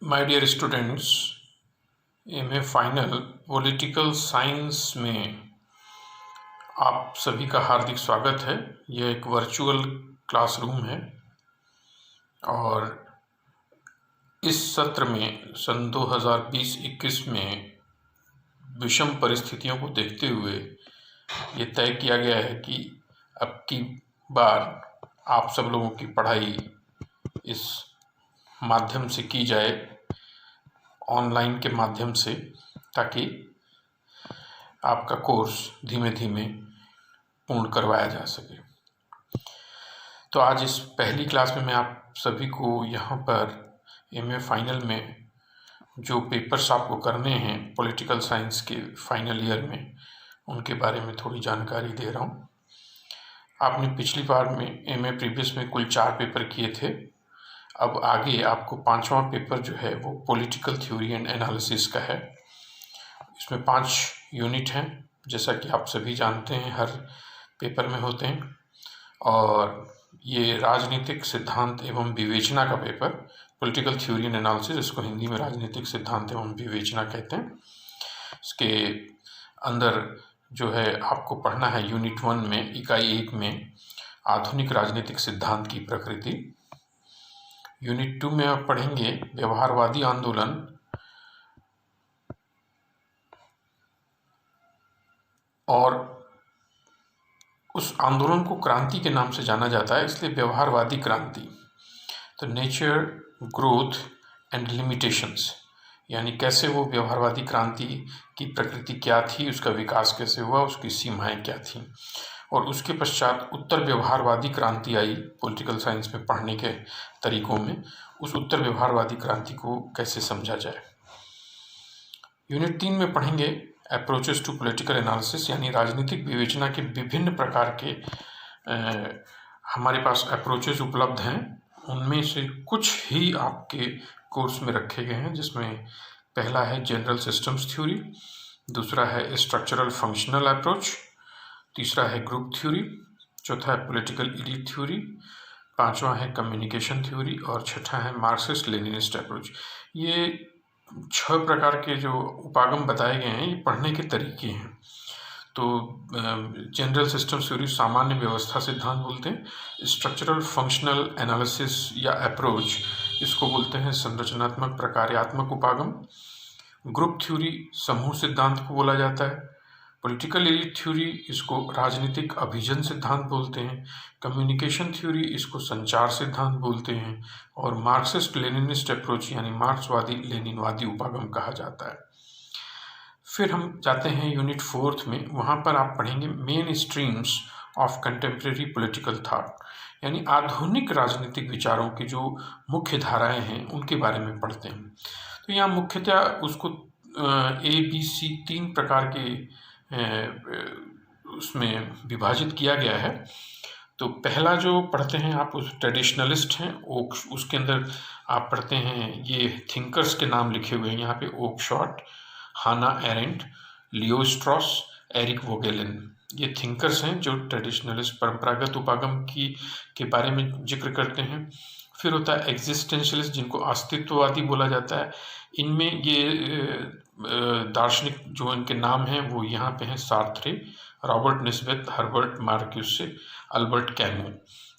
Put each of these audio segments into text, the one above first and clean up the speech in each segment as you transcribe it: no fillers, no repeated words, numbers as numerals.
My dear students, MA final political science में आप सभी का हार्दिक स्वागत है। यह एक वर्चुअल क्लासरूम है और इस सत्र में सन 2020-21 में विषम परिस्थितियों को देखते हुए ये तय किया गया है कि अब की बार आप सब लोगों की पढ़ाई इस माध्यम से की जाए, ऑनलाइन के माध्यम से, ताकि आपका कोर्स धीमे धीमे पूर्ण करवाया जा सके। तो आज इस पहली क्लास में मैं आप सभी को यहाँ पर एमए फाइनल में जो पेपर्स आपको करने हैं पॉलिटिकल साइंस के फाइनल ईयर में, उनके बारे में थोड़ी जानकारी दे रहा हूँ। आपने पिछली बार में एमए प्रीवियस में कुल 4 पेपर किए थे। अब आगे आपको 5वां पेपर जो है वो पॉलिटिकल थ्योरी एंड एनालिसिस का है। इसमें 5 यूनिट हैं, जैसा कि आप सभी जानते हैं हर पेपर में होते हैं। और ये राजनीतिक सिद्धांत एवं विवेचना का paper, political theory and analysis, इसको हिंदी में राजनीतिक सिद्धांत एवं विवेचना कहते हैं। इसके अंदर जो है आपको पढ़ना है यूनिट 1 में, इकाई 1 में, आधुनिक राजनीतिक सिद्धांत की प्रकृति। यूनिट 2 में आप पढ़ेंगे व्यवहारवादी आंदोलन और उस आंदोलन को क्रांति के नाम से जाना जाता है, इसलिए व्यवहारवादी क्रांति। तो नेचर, ग्रोथ एंड लिमिटेशंस, यानी कैसे वो व्यवहारवादी क्रांति की प्रकृति क्या थी, उसका विकास कैसे हुआ, उसकी सीमाएं क्या थीं। और उसके पश्चात उत्तर व्यवहारवादी क्रांति आई पॉलिटिकल साइंस में पढ़ने के तरीकों में। उस उत्तर व्यवहारवादी क्रांति को कैसे समझा जाए। यूनिट 3 में पढ़ेंगे अप्रोचेस टू पॉलिटिकल एनालिसिस, यानी राजनीतिक विवेचना के विभिन्न प्रकार के हमारे पास अप्रोचेस उपलब्ध हैं। उनमें से कुछ ही आपके कोर्स में रखे गए हैं, जिसमें पहला है जनरल सिस्टम्स थ्योरी, दूसरा है स्ट्रक्चरल फंक्शनल अप्रोच, तीसरा है ग्रुप थ्योरी, चौथा है पॉलिटिकल एलीट थ्योरी, 5वां है कम्युनिकेशन थ्योरी और 6ठा है मार्क्सिस्ट लेनिनिस्ट अप्रोच। ये 6 प्रकार के जो उपागम बताए गए हैं, ये पढ़ने के तरीके हैं। तो जनरल सिस्टम थ्योरी सामान्य व्यवस्था सिद्धांत बोलते हैं, स्ट्रक्चरल फंक्शनल एनालिसिस या अप्रोच इसको बोलते हैं संरचनात्मक प्रकार्यात्मक उपागम, ग्रुप थ्योरी समूह सिद्धांत को बोला जाता है, पॉलिटिकल एलीट थ्योरी इसको राजनीतिक अभिजन सिद्धांत बोलते हैं, कम्युनिकेशन थ्योरी इसको संचार सिद्धांत बोलते हैं, और मार्क्सिस्ट लेनिनिस्ट अप्रोच यानी मार्क्सवादी लेनिनवादी उपागम कहा जाता है। फिर हम जाते हैं यूनिट 4 में। वहाँ पर आप पढ़ेंगे main streams of contemporary political thought, यानी आधुनिक राजनीतिक विचारों की जो मुख्य धाराएं हैं उनके बारे में पढ़ते हैं। तो यहाँ मुख्यतः उसको ABC 3 प्रकार के उसमें विभाजित किया गया है। तो पहला जो पढ़ते हैं आप, उस ट्रेडिशनलिस्ट हैं, उसके अंदर आप पढ़ते हैं, ये थिंकर्स के नाम लिखे हुए हैं यहाँ पे, ओकशॉट, हाना एरेंट, लियो स्ट्रॉस, एरिक वोगेलिन। ये थिंकर्स हैं जो ट्रेडिशनलिस्ट परंपरागत उपागम के बारे में जिक्र करते हैं। फिर होता है एग्जिस्टेंशियलिस्ट, जिनको अस्तित्ववादी बोला जाता है। इनमें ये दार्शनिक जो इनके नाम हैं वो यहाँ पे हैं, Sartre, Robert Nisbet, Herbert Marcuse, Albert Camus.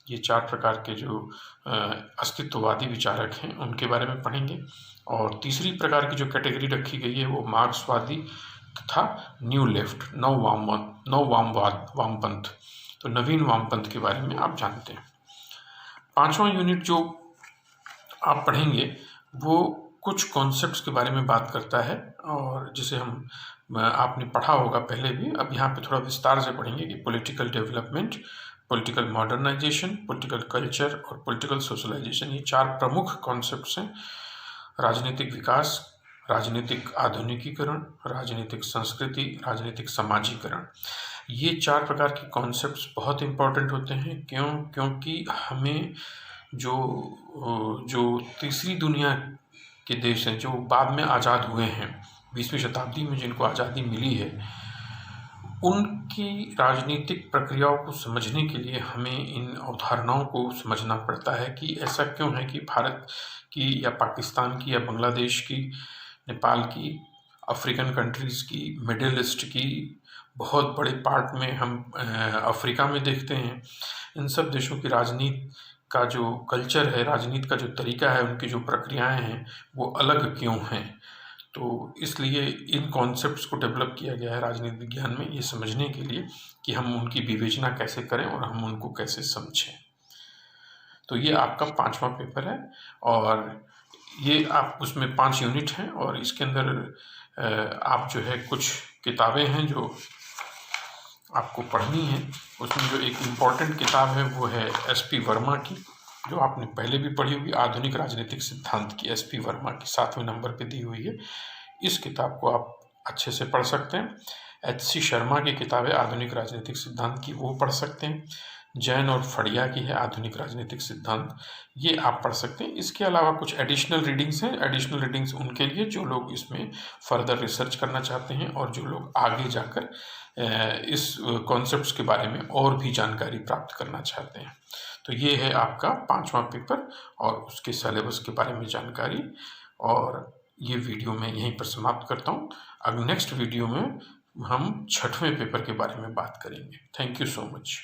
ये 4 प्रकार के जो अस्तित्ववादी विचारक हैं उनके बारे में पढ़ेंगे। और तीसरी प्रकार की जो कैटेगरी रखी गई है वो मार्क्सवादी तथा न्यू लेफ्ट, वामपंथ। तो नवीन वामपंथ के बारे में आप जानते हैं। 5वां यूनिट जो आप पढ़ेंगे वो कुछ कॉन्सेप्ट्स के बारे में बात करता है, और जिसे आपने पढ़ा होगा पहले भी। अब यहाँ पे थोड़ा विस्तार से पढ़ेंगे कि political development, political modernisation, political culture और पॉलिटिकल सोशलाइजेशन, ये 4 प्रमुख कॉन्सेप्ट्स हैं। राजनीतिक विकास, राजनीतिक आधुनिकीकरण, राजनीतिक संस्कृति, राजनीतिक समाजीकरण, ये 4 प्रकार के कॉन्सेप्ट्स बहुत इम्पोर्टेंट होते हैं। क्योंकि हमें जो तीसरी दुनिया के देश हैं, जो बाद में आज़ाद हुए हैं, 20वीं शताब्दी में जिनको आज़ादी मिली है, उनकी राजनीतिक प्रक्रियाओं को समझने के लिए हमें इन अवधारणाओं को समझना पड़ता है कि ऐसा क्यों है कि भारत की या पाकिस्तान की या बांग्लादेश की, नेपाल की, अफ्रीकन कंट्रीज़ की, मिडिल ईस्ट की, बहुत बड़े पार्ट में हम अफ्रीका में देखते हैं। इन सब देशों की राजनीति का जो कल्चर है, राजनीति का जो तरीका है, उनकी जो प्रक्रियाएं हैं, वो अलग क्यों हैं। तो इसलिए इन कॉन्सेप्ट्स को डेवलप किया गया है राजनीति विज्ञान में, ये समझने के लिए कि हम उनकी विवेचना कैसे करें और हम उनको कैसे समझें। तो ये आपका 5वां पेपर है और ये आप उसमें 5 यूनिट हैं और इसके अंदर आप जो है कुछ किताबें हैं जो आपको पढ़नी है। उसमें जो एक इम्पॉर्टेंट किताब है वो है SP वर्मा की, जो आपने पहले भी पढ़ी होगी, आधुनिक राजनीतिक सिद्धांत की, SP वर्मा की 7वें नंबर पे दी हुई है। इस किताब को आप अच्छे से पढ़ सकते हैं। HC शर्मा की किताब है आधुनिक राजनीतिक सिद्धांत की, वो पढ़ सकते हैं। जैन और फड़िया की है आधुनिक राजनीतिक सिद्धांत, ये आप पढ़ सकते हैं। इसके अलावा कुछ एडिशनल रीडिंग्स हैं। एडिशनल रीडिंग्स उनके लिए जो लोग इसमें फर्दर रिसर्च करना चाहते हैं और जो लोग आगे जाकर इस कॉन्सेप्ट्स के बारे में और भी जानकारी प्राप्त करना चाहते हैं। तो ये है आपका 5वां पेपर और उसके सिलेबस के बारे में जानकारी। और ये वीडियो मैं यहीं पर समाप्त करता हूँ। अब नेक्स्ट वीडियो में हम 6वें पेपर के बारे में बात करेंगे। Thank you so much.